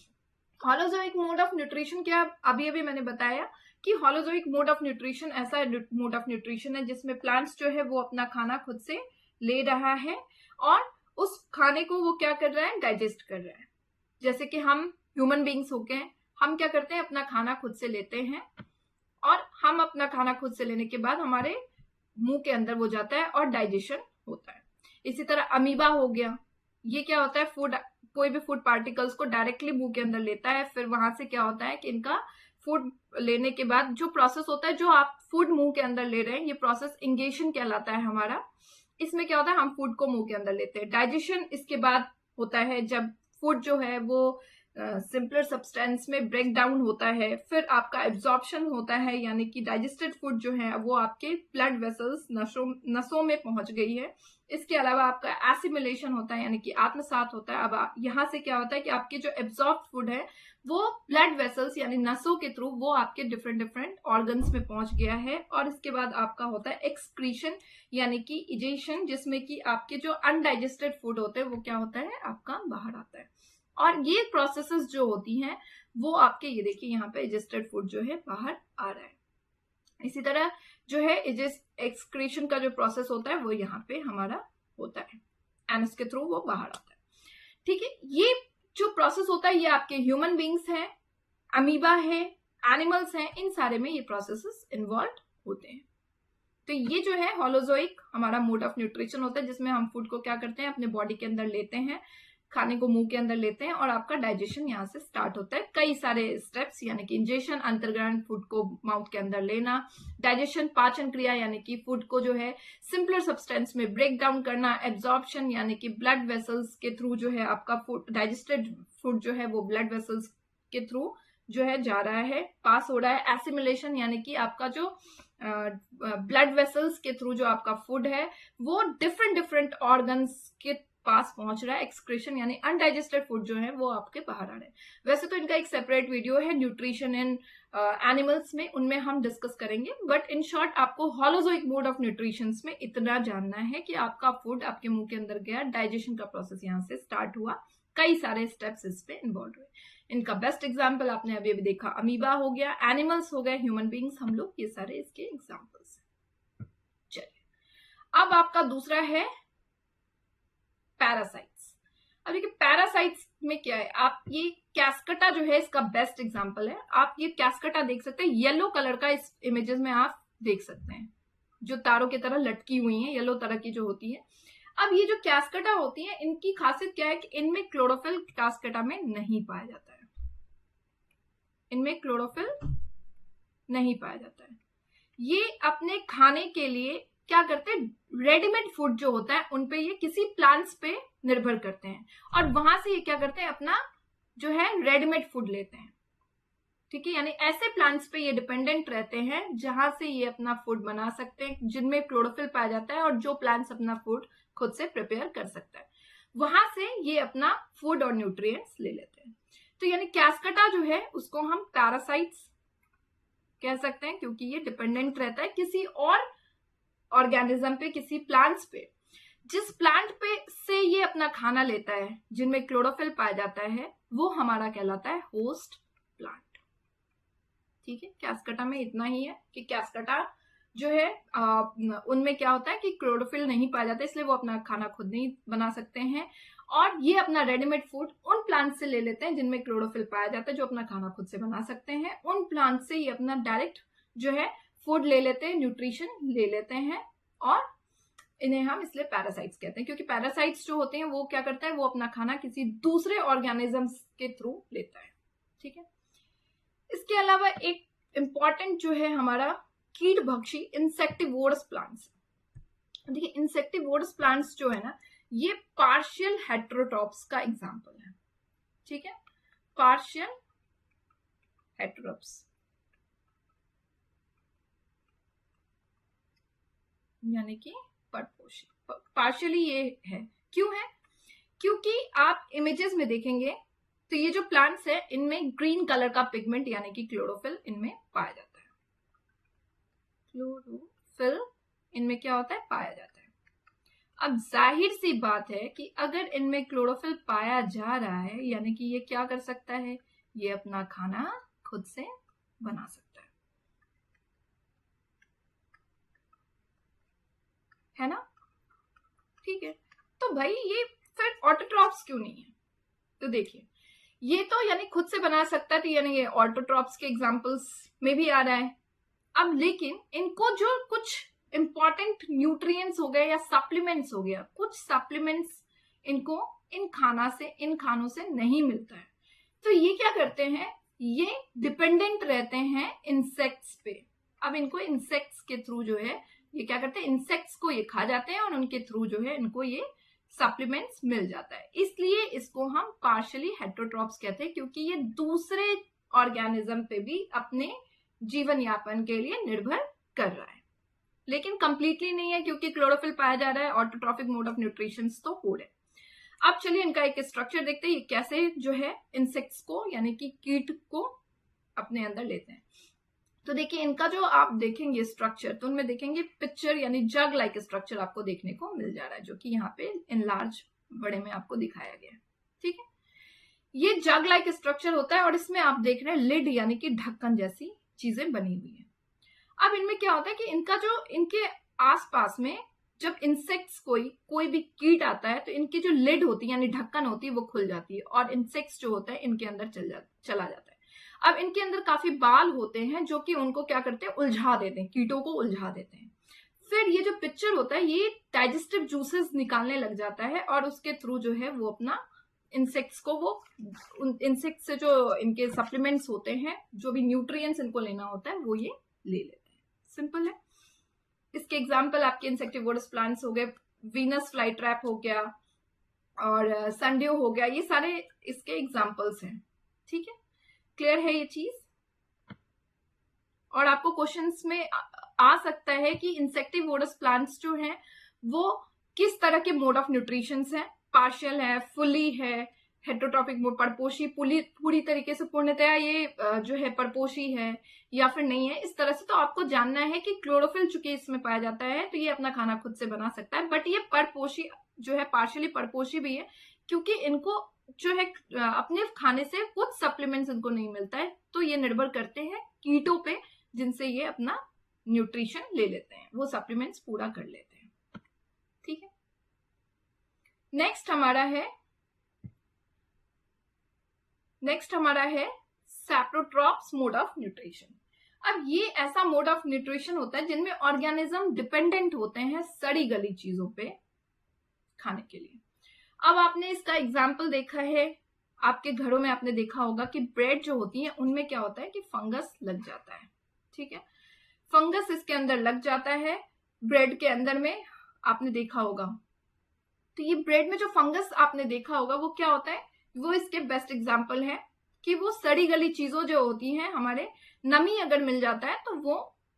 Holozoic mode of nutrition क्या, अभी अभी मैंने बताया कि होलोजोइक मोड ऑफ न्यूट्रिशन ऐसा मोड ऑफ न्यूट्रिशन है जिसमें प्लांट्स जो है वो अपना खाना खुद से ले रहा है और उस खाने को वो क्या कर रहा है, डाइजेस्ट कर रहा है। जैसे कि हम ह्यूमन बींग्स होके हैं, हम क्या करते हैं, अपना खाना खुद से लेते हैं और हम अपना खाना खुद से लेने के बाद हमारे मुंह के अंदर वो जाता है और डाइजेशन होता है। इसी तरह अमीबा हो गया, ये क्या होता है, फूड, कोई भी फूड पार्टिकल्स को डायरेक्टली मुंह के अंदर लेता है, फिर वहां से क्या होता है कि इनका फूड लेने के बाद जो प्रोसेस होता है, जो आप फूड मुंह के अंदर ले रहे हैं, ये प्रोसेस इंगेशन कहलाता है हमारा। इसमें क्या होता है, हम फूड को मुंह के अंदर लेते हैं। डाइजेशन इसके बाद होता है, जब फूड जो है वो सिंपलर सब्सटेंस में ब्रेक डाउन होता है, फिर आपका एब्जॉर्प्शन होता है, यानी कि डाइजेस्टेड फूड जो है वो आपके ब्लड वेसल्स, नसों में पहुंच गई है। इसके अलावा आपका एसिमिलेशन होता है, यानी कि आत्मसात होता है। अब यहाँ से क्या होता है कि आपके जो एब्जॉर्ब फूड है वो ब्लड वेसल्स यानी नसों के थ्रू वो आपके डिफरेंट ऑर्गन्स में पहुंच गया है। और इसके बाद आपका होता है एक्सक्रीशन यानी कि इजेशन, जिसमें कि आपके जो अनडाइजेस्टेड फूड होते हैं वो क्या होता है, आपका बाहर आता है। और ये प्रोसेसेस जो होती हैं वो आपके, ये देखिए यहाँ पे इजेस्टेड फूड जो है बाहर आ रहा है। इसी तरह जो है एक्सक्रीशन का जो प्रोसेस होता है वो यहाँ पे हमारा होता है, एनस के थ्रू वो बाहर आता है। ठीक है, ये जो प्रोसेस होता है ये आपके ह्यूमन बींग्स हैं, अमीबा है, एनिमल्स हैं, इन सारे में ये प्रोसेसेस इन्वॉल्व होते हैं। तो ये जो है होलोजोइक हमारा मोड ऑफ न्यूट्रिशन होता है, जिसमें हम फूड को क्या करते हैं, अपने बॉडी के अंदर लेते हैं, खाने को मुंह के अंदर लेते हैं और आपका डाइजेशन यहाँ से स्टार्ट होता है। कई सारे स्टेप्स, यानी कि इंजेशन, अंतर्ग्रहण, फूड को माउथ के अंदर लेना, डाइजेशन, पाचन क्रिया यानी कि फूड को जो है सिंपलर सब्सटेंस में ब्रेक डाउन करना, एब्जॉर्प्शन यानी कि ब्लड वेसल्स के थ्रू जो है आपका फूड, डाइजेस्टेड फूड जो है वो ब्लड वेसल्स के थ्रू जो है जा रहा है, पास हो रहा है। एसिमिलेशन यानी कि आपका जो ब्लड वेसल्स के थ्रू जो आपका फूड है वो डिफरेंट ऑर्गन्स के पास पहुंच रहा है। एक्सक्रीशन यानी अनडाइजेस्टेड फूड जो है वो आपके बाहर आ रहे हैं। वैसे तो इनका एक सेपरेट वीडियो है न्यूट्रिशन इन एनिमल्स में, उनमें हम डिस्कस करेंगे, बट इन शॉर्ट आपको होलोजोइक मोड ऑफ न्यूट्रिशन में इतना जानना है कि आपका फूड आपके मुंह के अंदर गया, डाइजेशन का प्रोसेस यहाँ से स्टार्ट हुआ, कई सारे स्टेप्स इस पे इन्वॉल्व हुए। इनका बेस्ट एग्जाम्पल आपने अभी अभी देखा, अमीबा हो गया, एनिमल्स हो गए, ह्यूमन बींग्स हम लोग, ये सारे इसके एग्जाम्पल्स। चलिए अब आपका दूसरा है पैरासाइट्स। अब देखिए पैरासाइट्स में क्या है, आप ये कैस्कटा जो है इसका बेस्ट एग्जांपल है। आप ये कैस्कटा देख सकते हैं, येलो कलर का इस इमेजेस में आप देख सकते हैं, जो तारों की तरह लटकी हुई हैं, येलो तरह की जो होती है। अब ये जो कैस्कटा होती है इनकी खासियत क्या है कि इनमें क्लोरोफिल कैस्कटा में नहीं पाया जाता है, इनमें क्लोरोफिल नहीं पाया जाता है। ये अपने खाने के लिए क्या करते हैं, रेडीमेड फूड जो होता है उनपे ये किसी प्लांट्स पे निर्भर करते हैं और वहां से ये क्या करते हैं, अपना जो है रेडीमेड फूड लेते हैं। ठीक है, यानी ऐसे प्लांट्स पे ये डिपेंडेंट रहते हैं जहां से ये अपना फूड बना सकते हैं, जिनमें क्लोरोफिल पाया जाता है और जो प्लांट्स अपना फूड खुद से प्रिपेयर कर सकता है, वहां से ये अपना फूड और न्यूट्रिएंट्स ले लेते हैं। तो यानी कैस्कटा जो है उसको हम पैरासाइट्स कह सकते हैं, क्योंकि ये डिपेंडेंट रहता है किसी और ऑर्गेनिज्म पे, किसी प्लांट्स पे। जिस प्लांट पे से ये अपना खाना लेता है, जिनमें क्लोरोफिल पाया जाता है, वो हमारा कहलाता है होस्ट प्लांट। ठीक है, कैस्कटा में इतना ही है कि कैस्कटा जो है उनमें क्या होता है कि क्लोरोफिल नहीं पाया जाता, इसलिए वो अपना खाना खुद नहीं बना सकते हैं और ये अपना रेडीमेड फूड उन प्लांट से ले लेते हैं जिनमें क्लोरोफिल पाया जाता है, जो अपना खाना खुद से बना सकते हैं। उन प्लांट से ये अपना डायरेक्ट जो है फूड ले लेते हैं, न्यूट्रिशन ले लेते हैं, और इन्हें हम इसलिए पैरासाइट्स कहते हैं, क्योंकि पैरासाइट्स जो होते हैं वो क्या करता है, वो अपना खाना किसी दूसरे ऑर्गेनिजम्स के थ्रू लेता है। ठीक है। इसके अलावा एक इंपॉर्टेंट जो है हमारा कीट भक्षी इंसेक्टिवोरस प्लांट्स। देखिए इंसेक्टिवोरस प्लांट्स जो है ना, ये पार्शियल हेटेरोट्रॉप्स का एग्जांपल है। ठीक है, पार्शियल हेटेरोट्रॉप्स यानी कि परपोषी। पार्शियली ये है, क्यों है? क्योंकि आप इमेजेस में देखेंगे तो ये जो प्लांट्स है इनमें ग्रीन कलर का पिगमेंट यानी कि क्लोरोफिल इनमें पाया जाता है। क्लोरोफिल इनमें क्या होता है, पाया जाता है। अब जाहिर सी बात है कि अगर इनमें क्लोरोफिल पाया जा रहा है यानी कि ये क्या कर सकता है, ये अपना खाना खुद से बना सकता है ना। ठीक है, तो भाई ये फिर ऑटोट्रॉप्स क्यों नहीं है? तो देखिए ये तो यानी खुद से बना सकता है, तो यानी ये ऑटोट्रॉप्स के एग्जांपल्स में भी आ रहा है। अब लेकिन इनको जो कुछ इंपॉर्टेंट न्यूट्रिएंट्स हो गए या सप्लीमेंट्स हो गया, कुछ सप्लीमेंट्स इनको इन खानों से नहीं मिलता है, तो ये क्या करते हैं, ये डिपेंडेंट रहते हैं इंसेक्ट्स पे। अब इनको इंसेक्ट्स के थ्रू जो है ये क्या करते हैं, इंसेक्ट्स को ये खा जाते हैं और उनके थ्रू जो है इनको ये सप्लीमेंट्स मिल जाता है। इसलिए इसको हम पार्शियली हेटेरोट्रॉप्स कहते हैं, क्योंकि ये दूसरे ऑर्गेनिज्म पे भी अपने जीवन यापन के लिए निर्भर कर रहा है, लेकिन कंप्लीटली नहीं है, क्योंकि क्लोरोफिल पाया जा रहा है। ऑटोट्रॉफिक मोड ऑफ न्यूट्रिशन तो फूड है। अब चलिए इनका एक स्ट्रक्चर देखते हैं, ये कैसे जो है इंसेक्ट्स को यानी कि कीट को अपने अंदर लेते हैं। तो देखिए इनका जो आप देखेंगे स्ट्रक्चर, तो उनमें देखेंगे पिक्चर यानी जग लाइक स्ट्रक्चर आपको देखने को मिल जा रहा है, जो कि यहाँ पे इनलार्ज बड़े में आपको दिखाया गया है। ठीक है, ये जग लाइक स्ट्रक्चर होता है और इसमें आप देख रहे हैं लिड यानी कि ढक्कन जैसी चीजें बनी हुई है। अब इनमें क्या होता है कि इनका जो इनके आसपास में जब इंसेक्ट्स कोई भी कीट आता है तो इनकी जो लिड होती है यानी ढक्कन होती है वो खुल जाती है और इंसेक्ट्स जो होता है इनके अंदर चला जाता है। अब इनके अंदर काफी बाल होते हैं जो कि उनको क्या करते हैं, उलझा देते हैं, कीटों को उलझा देते हैं। फिर ये जो पिक्चर होता है ये डाइजेस्टिव जूसेस निकालने लग जाता है और उसके थ्रू जो है वो अपना इंसेक्ट्स को वो इंसेक्ट से जो इनके सप्लीमेंट्स होते हैं, जो भी न्यूट्रिएंट्स इनको लेना होता है वो ये ले लेते हैं। सिंपल है। इसके एग्जाम्पल आपके इंसेक्टिवोरस प्लांट्स हो गए, वीनस फ्लाई ट्रैप हो गया और सनड्यू हो गया, ये सारे इसके एग्जाम्पल्स हैं। ठीक है, क्लियर है ये चीज? और आपको क्वेश्चंस में आ सकता है कि इंसेक्टिवोरस प्लांट्स जो हैं वो किस तरह के मोड ऑफ न्यूट्रिशन है, पार्शियल है, फुली है, हेटेरोट्रॉपिक मोड, परपोषी, पूरी तरीके से पूर्णतया ये जो है परपोषी है या फिर नहीं है, इस तरह से। तो आपको जानना है कि क्लोरोफिल चूंकि इसमें पाया जाता है तो ये अपना खाना खुद से बना सकता है, बट ये परपोषी जो है पार्शियली परपोषी भी है, क्योंकि इनको जो है अपने खाने से कुछ सप्लीमेंट्स इनको नहीं मिलता है, तो ये निर्भर करते हैं कीटों पे जिनसे ये अपना न्यूट्रिशन ले लेते हैं, वो सप्लीमेंट्स पूरा कर लेते हैं। ठीक है, नेक्स्ट हमारा है सैप्रोट्रॉप्स मोड ऑफ न्यूट्रिशन। अब ये ऐसा मोड ऑफ न्यूट्रिशन होता है जिनमें ऑर्गेनिज्म डिपेंडेंट होते हैं सड़ी गली चीजों पे खाने के लिए। अब आपने इसका एग्जाम्पल देखा है, आपके घरों में आपने देखा होगा कि ब्रेड जो होती है उनमें क्या होता है कि फंगस लग जाता है। ठीक है, फंगस इसके अंदर लग जाता है ब्रेड के अंदर में, आपने देखा होगा। तो ये ब्रेड में जो फंगस आपने देखा होगा वो क्या होता है, वो इसके बेस्ट एग्जाम्पल है कि वो सड़ी गली चीजों जो होती हैं हमारे, नमी अगर मिल जाता है तो वो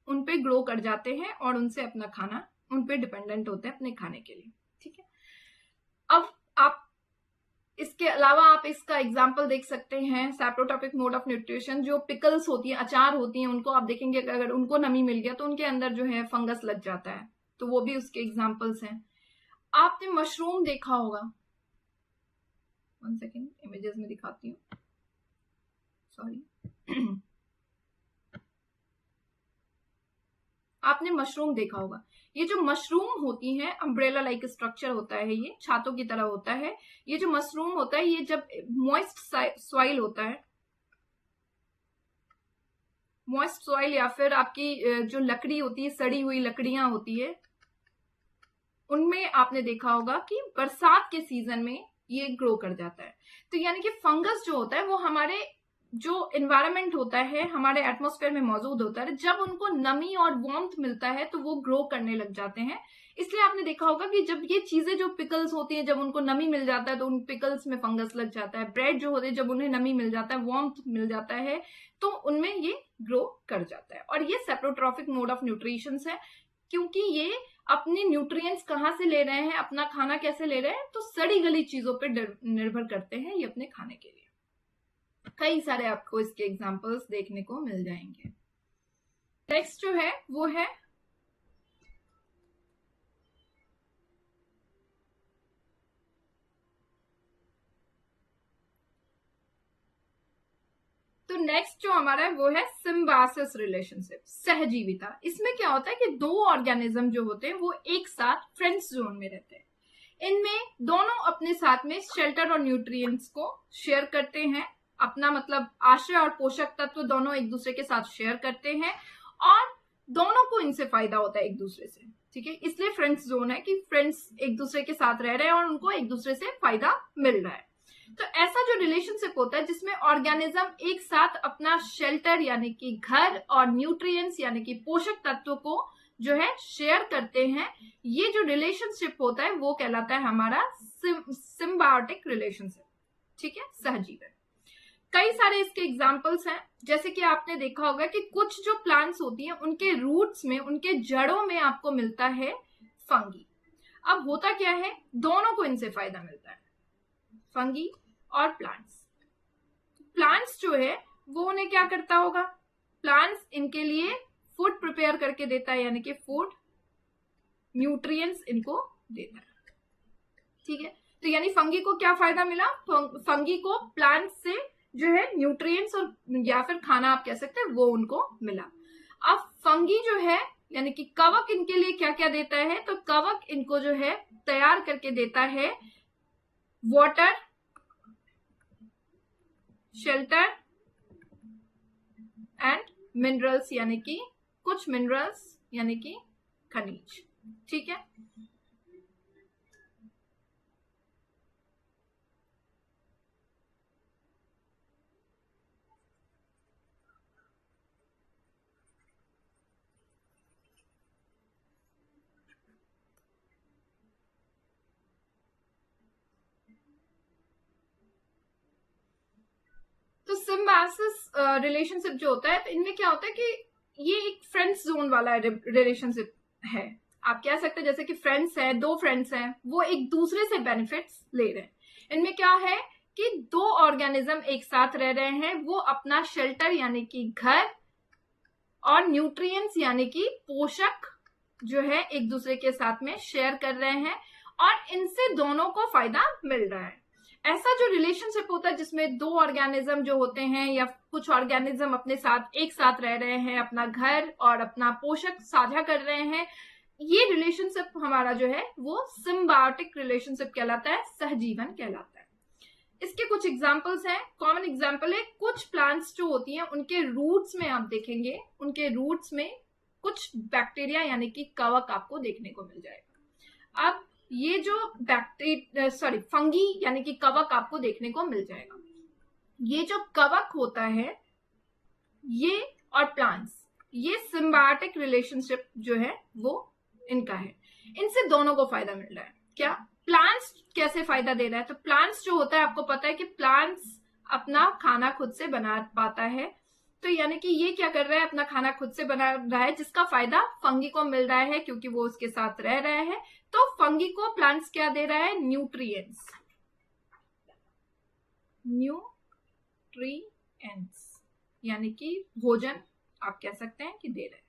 उनपे ग्रो कर जाते हैं और उनसे अपना खाना, उनपे डिपेंडेंट होते हैं अपने खाने के लिए। ठीक है, अब आप इसके अलावा आप इसका एग्जाम्पल देख सकते हैं सैप्रोट्रॉपिक मोड ऑफ न्यूट्रिशन, जो पिकल्स होती हैं, अचार होती हैं, उनको आप देखेंगे अगर उनको नमी मिल गया तो उनके अंदर जो है फंगस लग जाता है, तो वो भी उसके एग्जाम्पल्स हैं। आपने मशरूम देखा होगा, 1 सेकेंड इमेजेस में दिखाती हूँ, सॉरी। आपने मशरूम देखा होगा। ये जो मशरूम होती है, अम्ब्रेला लाइक स्ट्रक्चर होता है, ये छातों की तरह होता है। ये जो मशरूम होता है, ये जब मॉइस्ट सॉइल होता है, मॉइस्ट सॉइल या फिर आपकी जो लकड़ी होती है, सड़ी हुई लकड़ियां होती है, उनमें आपने देखा होगा कि बरसात के सीजन में ये ग्रो कर जाता है। तो यानी कि फंगस जो होता है वो हमारे जो इन्वायरमेंट होता है, हमारे एटमॉस्फेयर में मौजूद होता है, जब उनको नमी और वार्मथ मिलता है तो वो ग्रो करने लग जाते हैं। इसलिए आपने देखा होगा कि जब ये चीजें जो पिकल्स होती हैं, जब उनको नमी मिल जाता है तो उन पिकल्स में फंगस लग जाता है। ब्रेड जो होते हैं, जब उन्हें नमी मिल जाता है, वार्मथ मिल जाता है, तो उनमें ये ग्रो कर जाता है। और ये सेप्रोट्रॉफिक मोड ऑफ न्यूट्रिशन है, क्योंकि ये अपने न्यूट्रिएंट्स कहाँ से ले रहे हैं, अपना खाना कैसे ले रहे हैं, तो सड़ी गली चीजों पर निर्भर करते हैं ये अपने खाने के लिए। कई सारे आपको इसके एग्जांपल्स देखने को मिल जाएंगे। नेक्स्ट जो है वो है तो नेक्स्ट जो हमारा है वो है सिम्बायोसिस रिलेशनशिप, सहजीविता। इसमें क्या होता है कि दो ऑर्गेनिज्म जो होते हैं वो एक साथ फ्रेंड्स जोन में रहते हैं। इनमें दोनों अपने साथ में शेल्टर और न्यूट्रिएंट्स को शेयर करते हैं, अपना मतलब आश्रय और पोषक तत्व दोनों एक दूसरे के साथ शेयर करते हैं, और दोनों को इनसे फायदा होता है एक दूसरे से। ठीक है, इसलिए फ्रेंड्स जोन है कि फ्रेंड्स एक दूसरे के साथ रह रहे हैं और उनको एक दूसरे से फायदा मिल रहा है। तो ऐसा जो रिलेशनशिप होता है जिसमें ऑर्गेनिज्म एक साथ अपना शेल्टर यानी कि घर और न्यूट्रिएंट्स यानी कि पोषक तत्व को जो है शेयर करते हैं, ये जो रिलेशनशिप होता है वो कहलाता है हमारा सिम्बायोटिक रिलेशनशिप। ठीक है, सहजीवन। कई सारे इसके एग्जाम्पल्स हैं, जैसे कि आपने देखा होगा कि कुछ जो प्लांट्स होती हैं उनके रूट्स में, उनके जड़ों में आपको मिलता है फंगी। अब होता क्या है, दोनों को इनसे फायदा मिलता है, फंगी और प्लांट्स। प्लांट्स जो है वो उन्हें क्या करता होगा, प्लांट्स इनके लिए फूड प्रिपेयर करके देता है, यानी कि फूड न्यूट्रिएंट्स इनको देता है। ठीक है, तो यानी फंगी को क्या फायदा मिला, फंगी को प्लांट से जो है न्यूट्रिएंट्स और या फिर खाना आप कह सकते हैं वो उनको मिला। अब फंगी जो है यानी कि कवक इनके लिए क्या क्या देता है, तो कवक इनको जो है तैयार करके देता है वाटर, शेल्टर एंड मिनरल्स, यानी कि कुछ मिनरल्स यानी कि खनिज। ठीक है, तो सिम्बायोसिस रिलेशनशिप जो होता है, तो इनमें क्या होता है कि ये एक फ्रेंड्स जोन वाला रिलेशनशिप है। आप कह सकते हैं जैसे कि फ्रेंड्स हैं, दो फ्रेंड्स हैं, वो एक दूसरे से बेनिफिट्स ले रहे हैं। इनमें क्या है कि दो ऑर्गेनिज्म एक साथ रह रहे हैं, वो अपना शेल्टर यानी कि घर और न्यूट्रिएंट्स यानी कि पोषक जो है एक दूसरे के साथ में शेयर कर रहे हैं, और इनसे दोनों को फायदा मिल रहा है। ऐसा जो रिलेशनशिप होता है जिसमें दो ऑर्गेनिज्म जो होते हैं या कुछ ऑर्गेनिज्म अपने साथ एक साथ रह रहे हैं, अपना घर और अपना पोषक साझा कर रहे हैं, ये रिलेशनशिप हमारा जो है वो सिम्बायोटिक रिलेशनशिप कहलाता है, सहजीवन कहलाता है। इसके कुछ एग्जाम्पल्स हैं। कॉमन एग्जाम्पल है, कुछ प्लांट्स जो होती हैं उनके रूट्स में आप देखेंगे, उनके रूट्स में कुछ बैक्टीरिया यानी कि कवक आपको देखने को मिल जाएगा। अब ये जो फंगी यानी कि कवक आपको देखने को मिल जाएगा। ये जो कवक होता है ये और प्लांट्स, ये सिम्बायोटिक रिलेशनशिप जो है वो इनका है, इनसे दोनों को फायदा मिल रहा है। क्या प्लांट्स कैसे फायदा दे रहा है, तो प्लांट्स जो होता है आपको पता है कि प्लांट्स अपना खाना खुद से बना पाता है, तो यानी कि ये क्या कर रहा है, अपना खाना खुद से बना रहा है, जिसका फायदा फंगी को मिल रहा है क्योंकि वो उसके साथ रह रहा है। तो फंगी को प्लांट्स क्या दे रहा है, न्यूट्रिएंट्स, यानी कि भोजन आप कह सकते हैं कि दे रहे हैं।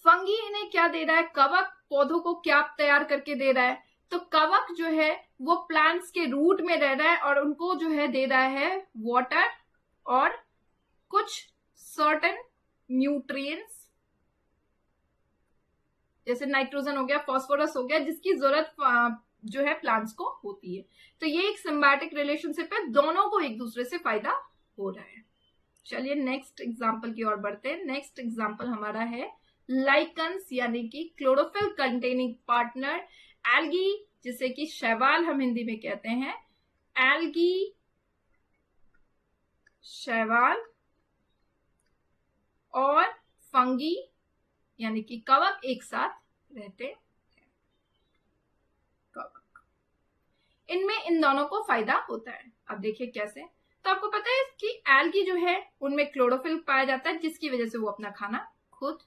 फंगी इन्हें क्या दे रहा है, कवक पौधों को क्या तैयार करके दे रहा है, तो कवक जो है वो प्लांट्स के रूट में रह रहा है और उनको जो है दे रहा है वाटर और कुछ सर्टेन न्यूट्रिएंट्स जैसे नाइट्रोजन हो गया, फास्फोरस हो गया, जिसकी जरूरत जो है प्लांट्स को होती है। तो ये एक सिम्बायोटिक रिलेशनशिप है, दोनों को एक दूसरे से फायदा हो रहा है। चलिए नेक्स्ट एग्जांपल की ओर बढ़ते हैं। नेक्स्ट एग्जांपल हमारा है लाइकन्स यानी कि क्लोरोफिल कंटेनिंग पार्टनर एल्गी, जिसे कि शैवाल हम हिंदी में कहते हैं। एल्गी, शैवाल और फंगी यानी कि कवक एक साथ रहते हैं। कवक, इनमें इन दोनों को फायदा होता है। अब देखिए कैसे। तो आपको पता है कि एल्गी जो है उनमें क्लोरोफिल पाया जाता है, जिसकी वजह से वो अपना खाना खुद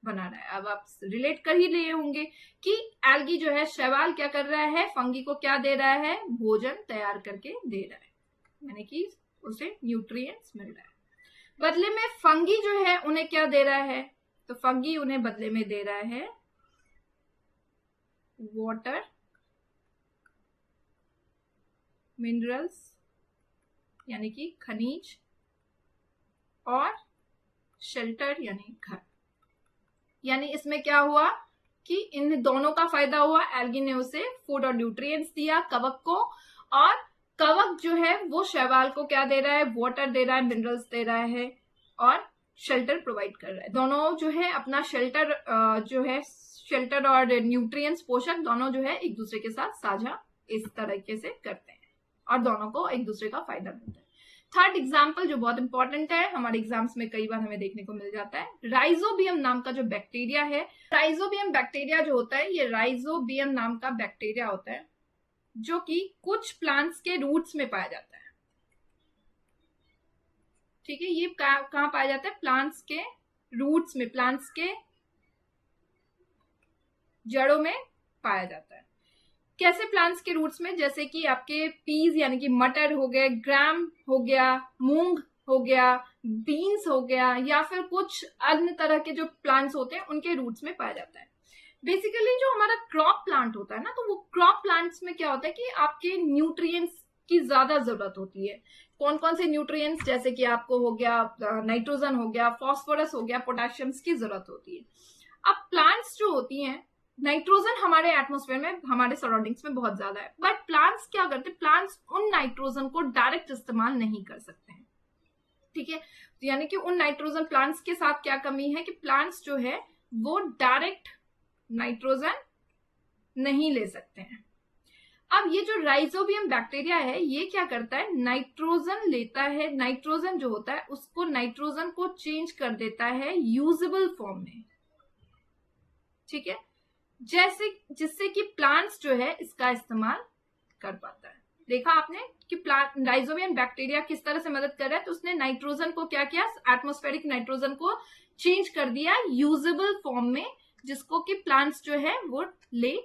बना रहा है। अब आप रिलेट कर ही रहे होंगे कि एल्गी जो है, शैवाल क्या कर रहा है, फंगी को क्या दे रहा है, भोजन तैयार करके दे रहा है, यानी कि उसे न्यूट्रिएंट्स मिल रहा है। बदले में फंगी जो है उन्हें क्या दे रहा है, तो फंगी उन्हें बदले में दे रहा है वाटर, मिनरल्स यानी कि खनिज, और शेल्टर यानी घर। यानी इसमें क्या हुआ कि इन दोनों का फायदा हुआ। एल्गी ने उसे फूड और न्यूट्रिएंट्स दिया कवक को, और कवक जो है वो शैवाल को क्या दे रहा है, वाटर दे रहा है, मिनरल्स दे रहा है और शेल्टर प्रोवाइड कर रहा है। दोनों जो है अपना शेल्टर जो है, शेल्टर और न्यूट्रिएंट्स, पोषक दोनों जो है एक दूसरे के साथ साझा इस तरीके से करते हैं और दोनों को एक दूसरे का फायदा मिलता है। थर्ड एग्जाम्पल जो बहुत इंपॉर्टेंट है, हमारे एग्जाम्स में कई बार हमें देखने को मिल जाता है, राइजोबियम नाम का जो बैक्टीरिया है। राइजोबियम बैक्टीरिया जो होता है, ये राइजोबियम नाम का बैक्टीरिया होता है जो कि कुछ प्लांट्स के रूट्स में पाया जाता है। ठीक है, ये कहाँ पाया जाता है, प्लांट्स के रूट्स में, प्लांट्स के जड़ों में पाया जाता है। कैसे प्लांट्स के रूट्स में, जैसे कि आपके पीज यानी कि मटर हो गए, ग्राम हो गया, मूंग हो गया, बीन्स हो गया, या फिर कुछ अन्य तरह के जो प्लांट्स होते हैं उनके रूट्स में पाया जाता है। बेसिकली जो हमारा क्रॉप प्लांट होता है ना, तो वो क्रॉप प्लांट्स में क्या होता है कि आपके न्यूट्रिएंट्स की ज्यादा जरूरत होती है। कौन कौन से न्यूट्रिएंट्स, जैसे कि आपको हो गया नाइट्रोजन हो गया, फास्फोरस हो गया, पोटेशियम की जरूरत होती है। अब प्लांट्स जो होती हैं, नाइट्रोजन हमारे एटमॉस्फेयर में, हमारे सराउंडिंग्स में बहुत ज्यादा है, बट प्लांट्स क्या करते हैं, प्लांट्स उन नाइट्रोजन को डायरेक्ट इस्तेमाल नहीं कर सकते हैं। ठीक है, तो यानी कि उन नाइट्रोजन प्लांट्स के साथ क्या कमी है कि प्लांट्स जो है वो डायरेक्ट नाइट्रोजन नहीं ले सकते हैं। अब ये जो राइजोबियम बैक्टीरिया है, ये क्या करता है, नाइट्रोजन लेता है, नाइट्रोजन जो होता है उसको, नाइट्रोजन को चेंज कर देता है यूजेबल फॉर्म में। ठीक है, जैसे जिससे कि प्लांट्स जो है इसका इस्तेमाल कर पाता है। देखा आपने कि प्लांट, राइजोबियम बैक्टीरिया किस तरह से मदद कर रहा है, तो उसने नाइट्रोजन को क्या किया, एटमॉस्फेरिक नाइट्रोजन को चेंज कर दिया यूजेबल फॉर्म में, जिसको कि प्लांट्स जो है वो ले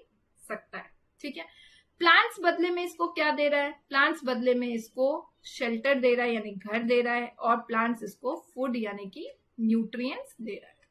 सकता है। ठीक है, प्लांट्स बदले में इसको क्या दे रहा है, प्लांट्स बदले में इसको शेल्टर दे रहा है यानी घर दे रहा है, और प्लांट्स इसको फूड यानी कि न्यूट्रिएंट्स दे रहा है।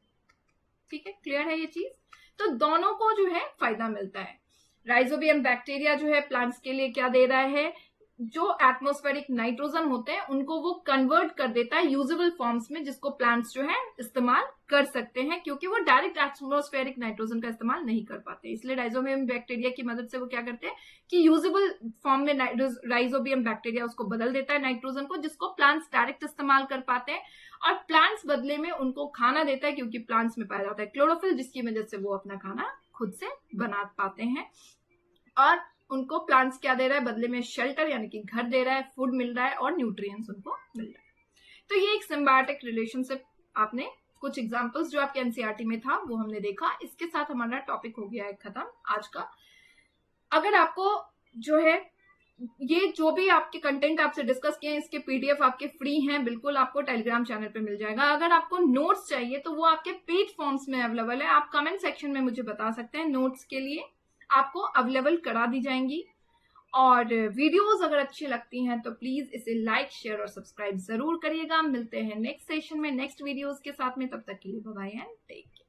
ठीक है, क्लियर है ये चीज। तो दोनों को जो है फायदा मिलता है। राइजोबियम बैक्टीरिया जो है प्लांट्स के लिए क्या दे रहा है, जो एटमॉस्फेरिक नाइट्रोजन होते हैं उनको वो कन्वर्ट कर देता है यूजेबल फॉर्म्स में, जिसको प्लांट्स जो है इस्तेमाल कर सकते हैं, क्योंकि वो डायरेक्ट एटमॉस्फेरिक नाइट्रोजन का इस्तेमाल नहीं कर पाते। इसलिए राइजोबियम बैक्टीरिया की मदद से वो क्या करते हैं कि यूजेबल फॉर्म में राइजोबियम बैक्टीरिया उसको बदल देता है नाइट्रोजन को, जिसको प्लांट्स डायरेक्ट इस्तेमाल कर पाते हैं, और प्लांट्स बदले में उनको खाना देता है, क्योंकि प्लांट्स में पाया जाता है क्लोरोफिल, जिसकी वजह से वो अपना खाना खुद से बना पाते हैं। और उनको प्लांट्स क्या दे रहा है, बदले में शेल्टर यानी कि घर दे रहा है, फूड मिल रहा है और न्यूट्रिएंट्स उनको मिल रहा है। तो ये एक सिम्बायोटिक रिलेशनशिप, आपने कुछ एग्जांपल्स जो आपके एनसीईआरटी में था वो हमने देखा। इसके साथ हमारा टॉपिक हो गया है खत्म आज का। अगर आपको जो है ये जो भी आपके कंटेंट आपसे डिस्कस किए हैं, इसके पीडीएफ आपके फ्री हैं, बिल्कुल आपको टेलीग्राम चैनल पे मिल जाएगा। अगर आपको नोट्स चाहिए तो वो आपके पेज फॉर्म्स में अवेलेबल है, आप कमेंट सेक्शन में मुझे बता सकते हैं, नोट्स के लिए आपको अवेलेबल करा दी जाएंगी। और वीडियोस अगर अच्छी लगती हैं तो प्लीज इसे लाइक, शेयर और सब्सक्राइब जरूर करिएगा। मिलते हैं नेक्स्ट सेशन में नेक्स्ट वीडियोस के साथ में, तब तक के लिए bye bye and take care.